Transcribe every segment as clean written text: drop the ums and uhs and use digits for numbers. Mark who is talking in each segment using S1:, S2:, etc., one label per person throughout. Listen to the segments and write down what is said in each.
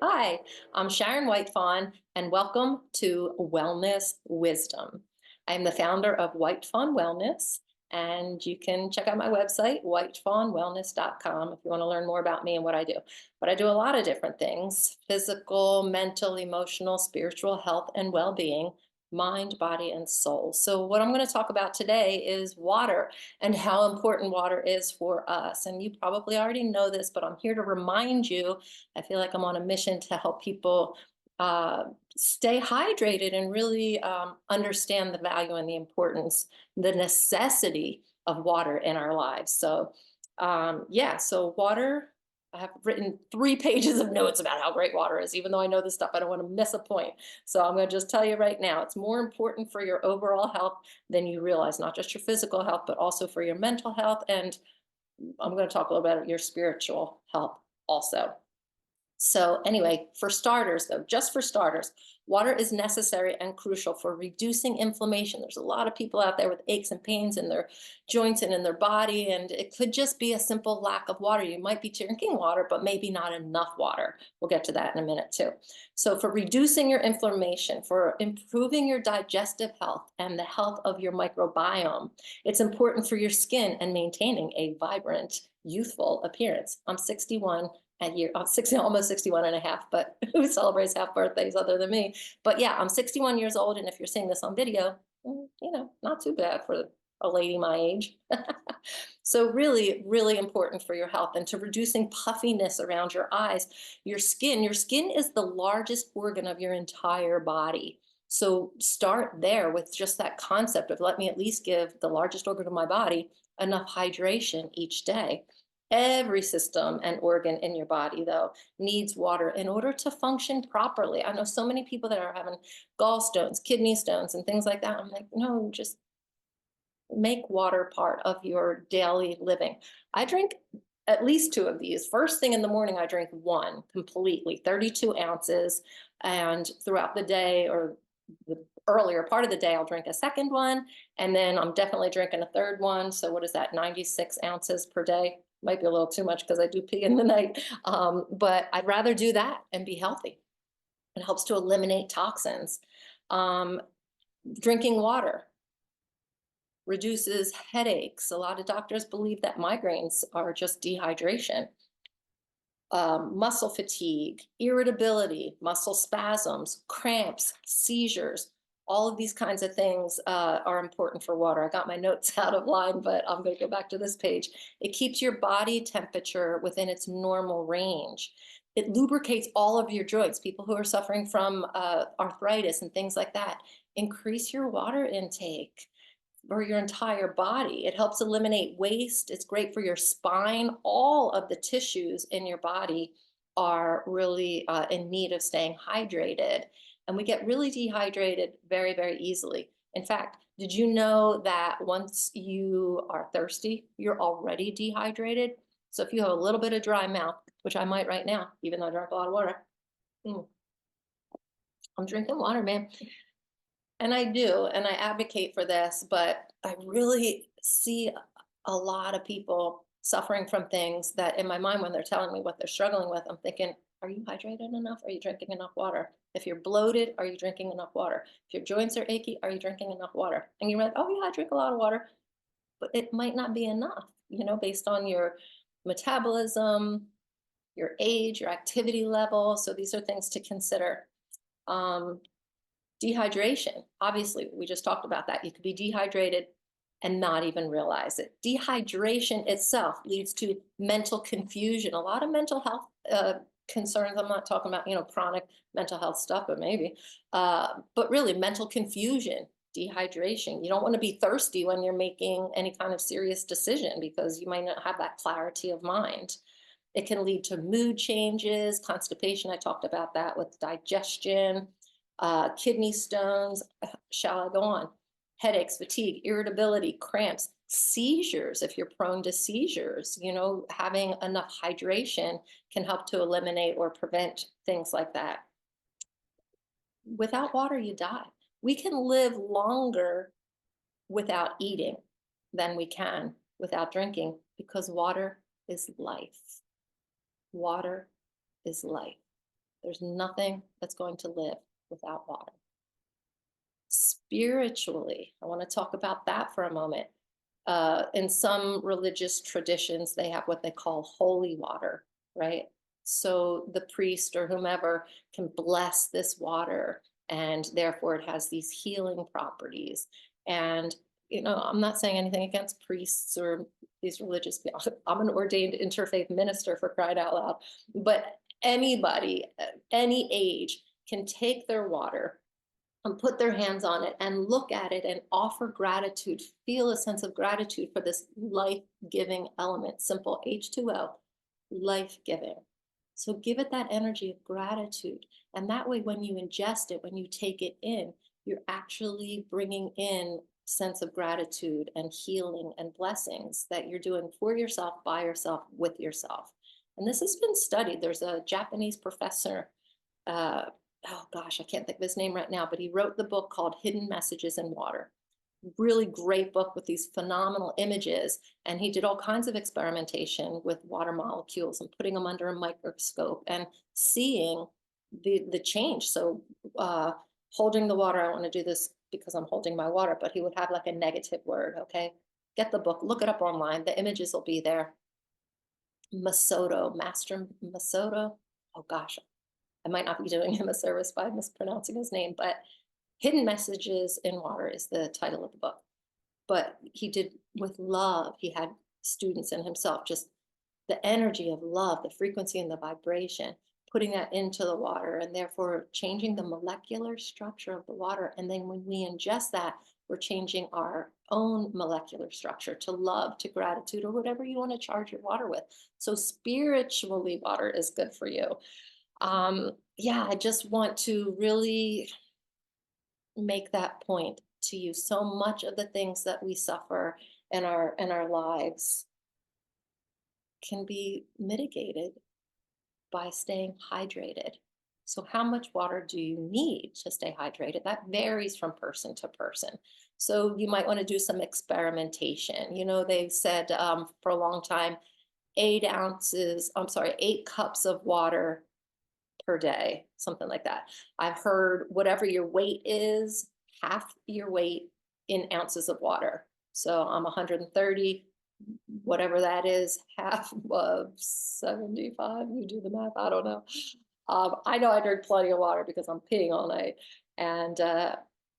S1: Hi, I'm Sharon Whitefawn, and welcome to Wellness Wisdom. I'm the founder of Whitefawn Wellness, and you can check out my website, whitefawnwellness.com, if you want to learn more about me and what I do. But I do a lot of different things: physical, mental, emotional, spiritual health, and well-being, mind, body, and soul. So what I'm going to talk about today is water and how important water is for us. And you probably already know this, but I'm here to remind you. I feel like I'm on a mission to help people stay hydrated and really understand the value and the importance, the necessity of water in our lives. So, yeah, so water. I have written 3 pages of notes about how great water is. Even though I know this stuff, I don't want to miss a point. So I'm going to just tell you right now, it's more important for your overall health than you realize, not just your physical health, but also for your mental health. And I'm going to talk a little bit about your spiritual health also. So anyway, for starters, though, just for starters, water is necessary and crucial for reducing inflammation. There's a lot of people out there with aches and pains in their joints and in their body, and it could just be a simple lack of water. You might be drinking water, but maybe not enough water. We'll get to that in a minute too. So for reducing your inflammation, for improving your digestive health and the health of your microbiome, it's important for your skin and maintaining a vibrant, youthful appearance. I'm 61 at year, I'm 60, almost 61 and a half, but who celebrates half birthdays other than me? But yeah, I'm 61 years old. And if you're seeing this on video, not too bad for a lady my age. So really, really important for your health and to reducing puffiness around your eyes. Your skin is the largest organ of your entire body. So start there with just that concept of, let me at least give the largest organ of my body enough hydration each day. Every system and organ in your body, though, needs water in order to function properly. I know so many people that are having gallstones, kidney stones, and things like that. I'm like, no, just make water part of your daily living. I drink at least 2 of these. First thing in the morning, I drink one completely, 32 ounces. And throughout the day, or the earlier part of the day, I'll drink a second one. And then I'm definitely drinking a third one. So what is that, 96 ounces per day? Might be a little too much because I do pee in the night. But I'd rather do that and be healthy. It helps to eliminate toxins. Drinking water reduces headaches. A lot of doctors believe that migraines are just dehydration. Muscle fatigue, irritability, muscle spasms, cramps, seizures, all of these kinds of things are important for water. I got my notes out of line, but I'm going to go back to this page. It keeps your body temperature within its normal range. It lubricates all of your joints. People who are suffering from arthritis and things like that, increase your water intake for your entire body. It helps eliminate waste. It's great for your spine. All of the tissues in your body are really in need of staying hydrated. And we get really dehydrated very, very easily. In fact, did you know that once you are thirsty, you're already dehydrated? So if you have a little bit of dry mouth, which I might right now, even though I drink a lot of water, I'm drinking water, man. And I do, and I advocate for this, but I really see a lot of people suffering from things that in my mind, when they're telling me what they're struggling with, I'm thinking, are you hydrated enough? Are you drinking enough water? If you're bloated, are you drinking enough water? If your joints are achy, are you drinking enough water? And you're like, oh yeah, I drink a lot of water, but it might not be enough, based on your metabolism, your age, your activity level. So these are things to consider. Dehydration, obviously, we just talked about that. You could be dehydrated and not even realize it. Dehydration itself leads to mental confusion. A lot of mental health concerns. I'm not talking about, chronic mental health stuff, but maybe, but really mental confusion, dehydration. You don't want to be thirsty when you're making any kind of serious decision because you might not have that clarity of mind. It can lead to mood changes, constipation. I talked about that with digestion. Kidney stones, shall I go on? Headaches, fatigue, irritability, cramps, seizures. If you're prone to seizures, having enough hydration can help to eliminate or prevent things like that. Without water, you die. We can live longer without eating than we can without drinking, because water is life. Water is life. There's nothing that's going to live without water. Spiritually, I want to talk about that for a moment. In some religious traditions, they have what they call holy water, right? So the priest or whomever can bless this water, and therefore it has these healing properties. And, I'm not saying anything against priests or these religious people. I'm an ordained interfaith minister, for crying out loud. But anybody, any age, can take their water and put their hands on it and look at it and offer gratitude, feel a sense of gratitude for this life-giving element, simple H2O, life-giving. So give it that energy of gratitude. And that way, when you ingest it, when you take it in, you're actually bringing in a sense of gratitude and healing and blessings that you're doing for yourself, by yourself, with yourself. And this has been studied. There's a Japanese professor, oh gosh, I can't think of his name right now, but he wrote the book called Hidden Messages in Water. Really great book with these phenomenal images. And he did all kinds of experimentation with water molecules and putting them under a microscope and seeing the change. So holding the water, I want to do this because I'm holding my water, but he would have like a negative word, okay? Get the book, look it up online. The images will be there. Master Masoto. Oh gosh, I might not be doing him a service by mispronouncing his name, but Hidden Messages in Water is the title of the book. But he did with love. He had students and himself, just the energy of love, the frequency and the vibration, putting that into the water and therefore changing the molecular structure of the water. And then when we ingest that, we're changing our own molecular structure to love, to gratitude, or whatever you want to charge your water with. So spiritually, water is good for you. Yeah, I just want to really make that point to you. So much of the things that we suffer in our lives can be mitigated by staying hydrated. So how much water do you need to stay hydrated? That varies from person to person. So you might want to do some experimentation. They said for a long time, 8 cups of water per day, something like that. I've heard whatever your weight is, half your weight in ounces of water. So I'm 130, whatever that is, half of 75, you do the math, I don't know. I know I drink plenty of water because I'm peeing all night. And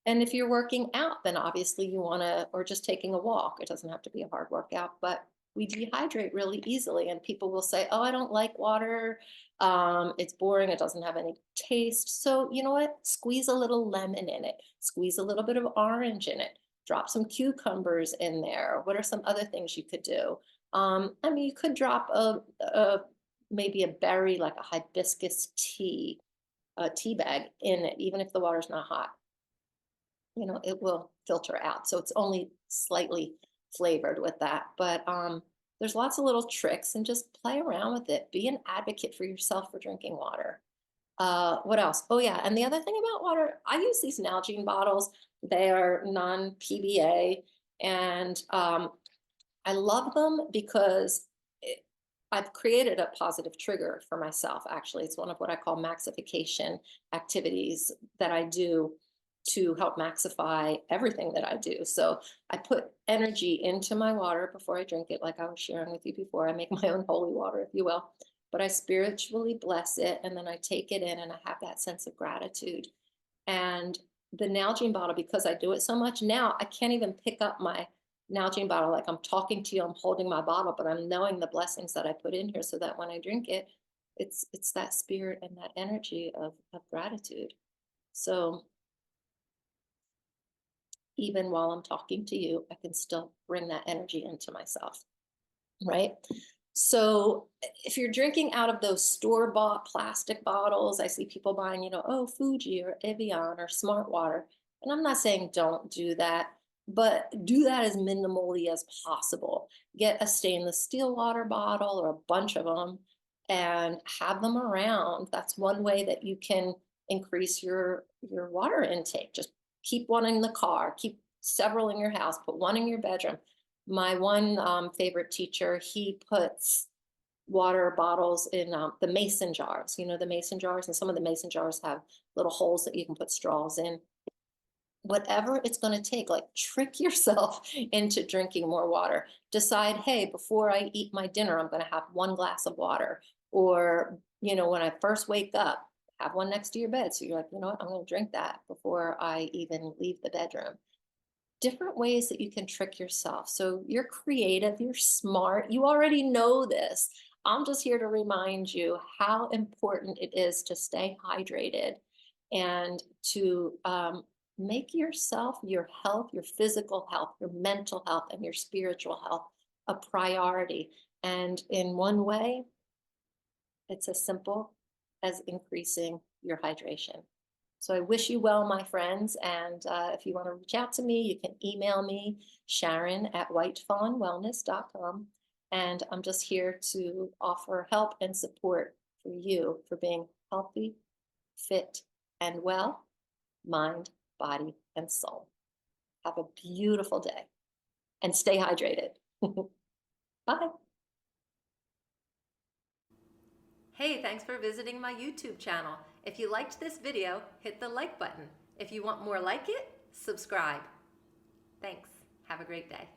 S1: if you're working out, then obviously you want to, or just taking a walk, it doesn't have to be a hard workout, but we dehydrate really easily. And people will say, oh, I don't like water. It's boring. It doesn't have any taste. So you know what? Squeeze a little lemon in it. Squeeze a little bit of orange in it. Drop some cucumbers in there. What are some other things you could do? I mean, you could drop maybe a berry, like a hibiscus tea bag in it, even if the water's not hot. It will filter out. So it's only slightly flavored with that. But there's lots of little tricks, and just play around with it. Be an advocate for yourself for drinking water. What else? Oh yeah, and the other thing about water, I use these Nalgene bottles. They are non-PBA, and I love them because I've created a positive trigger for myself, actually. It's one of what I call maxification activities that I do to help maxify everything that I do. So I put energy into my water before I drink it, like I was sharing with you before. I make my own holy water, if you will. But I spiritually bless it, and then I take it in, and I have that sense of gratitude. And the Nalgene bottle, because I do it so much now, I can't even pick up my Nalgene bottle. Like, I'm talking to you, I'm holding my bottle, but I'm knowing the blessings that I put in here, so that when I drink it, it's that spirit and that energy of gratitude. So even while I'm talking to you, I can still bring that energy into myself, right? So if you're drinking out of those store-bought plastic bottles, I see people buying, oh, Fuji or Evian or Smart Water. And I'm not saying don't do that, but do that as minimally as possible. Get a stainless steel water bottle or a bunch of them and have them around. That's one way that you can increase your water intake. Just keep one in the car, keep several in your house, put one in your bedroom. My one favorite teacher, he puts water bottles in the mason jars, the mason jars, and some of the mason jars have little holes that you can put straws in. Whatever it's going to take, like trick yourself into drinking more water. Decide, hey, before I eat my dinner, I'm going to have 1 glass of water. Or, when I first wake up, have one next to your bed. So you're like, you know what, I'm going to drink that before I even leave the bedroom. Different ways that you can trick yourself. So you're creative, you're smart, you already know this. I'm just here to remind you how important it is to stay hydrated and to make yourself, your health, your physical health, your mental health, and your spiritual health a priority. And in one way, it's as simple as increasing your hydration. So I wish you well, my friends. And if you want to reach out to me, you can email me, Sharon@whitefawnwellness.com. And I'm just here to offer help and support for you for being healthy, fit, and well, mind, body, and soul. Have a beautiful day and stay hydrated. Bye. Hey, thanks for visiting my YouTube channel. If you liked this video, hit the like button. If you want more like it, subscribe. Thanks. Have a great day.